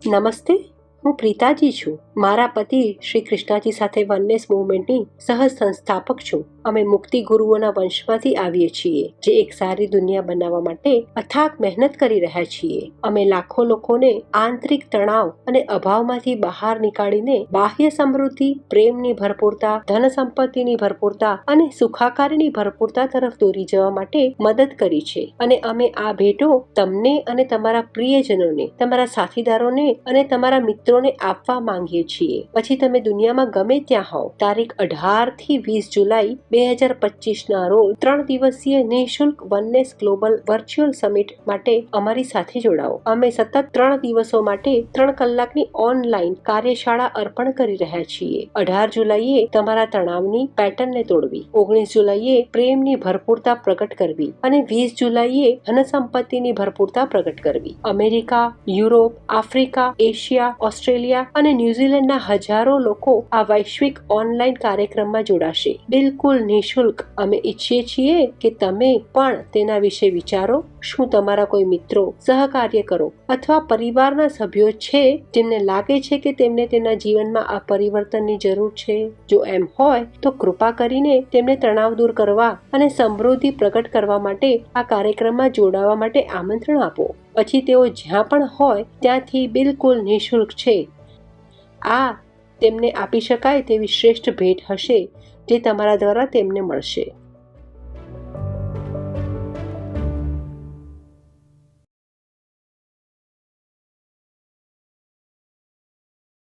નમસ્તે, હું પ્રીતાજી છું. મારા પતિ શ્રી કૃષ્ણાજી સાથે વનનેસ મૂવમેન્ટની સહ સંસ્થાપક છું. અમે મુક્તિ ગુરુઓના વંશમાંથી આવીએ છીએ, જે એક સારી દુનિયા બનાવવા માટે અથાગ મહેનત કરી રહ્યા છીએ. અમે લાખો લોકોને આંતરિક તણાવ અને અભાવમાંથી બહાર નીકાળીને બાહ્ય સમૃદ્ધિ, પ્રેમની ભરપૂરતા, ધન સંપત્તિની ભરપૂરતા અને સુખાકારીની ભરપૂરતા તરફ દોરી જવા માટે મદદ કરી છે. અને અમે આ ભેટો તમને અને તમારા પ્રિયજનોને, તમારા સાથીદારોને અને તમારા મિત્રોને આપવા માંગીએ છીએ. પછી તમે દુનિયામાં ગમે ત્યાં હોવ, તારીખ 18 થી 20 જુલાઈ 2025 રોજ 3 દિવસીય નિઃશુલ્ક વનનેસ ગ્લોબલ વર્ચ્યુઅલ સમિટ માટે અમારી સાથે જોડાઓ. અમે સતત 3 દિવસો માટે 3 કલાકની ઓનલાઈન કાર્યશાળા અર્પણ કરી રહ્યા છીએ. 18 જુલાઈએ તમારા તણાવની પેટર્નને તોડવી, 19 જુલાઈએ પ્રેમની ભરપૂરતા પ્રગટ કરવી અને 20 જુલાઈએ ધન સંપત્તિની ભરપૂરતા પ્રગટ કરવી. America, Europe, Africa, Asia, Australia અને ન્યુઝીલેન્ડના હજારો લોકો આ વૈશ્વિક ઓનલાઈન કાર્યક્રમમાં જોડાશે, બિલકુલ નિઃશુલ્ક. અમે ઈચ્છીએ છીએ કે તમે પણ તેના વિશે વિચારો. શું તમારા કોઈ મિત્રો, સહકાર્યકરો અથવા પરિવારના સભ્યો છે જેમને લાગે છે કે તેમને તેમના જીવનમાં આ પરિવર્તનની જરૂર છે? જો એમ હોય તો કૃપા કરીને તેમને તણાવ દૂર કરવા અને સમૃદ્ધિ પ્રગટ કરવા માટે આ કાર્યક્રમમાં જોડાવા માટે આમંત્રણ આપો. પછી તેઓ જ્યાં પણ હોય ત્યાંથી બિલકુલ નિઃશુલ્ક છે. આ તેમને આપી શકાય તેવી શ્રેષ્ઠ ભેટ હશે જે તમારા દ્વારા તેમને મળશે.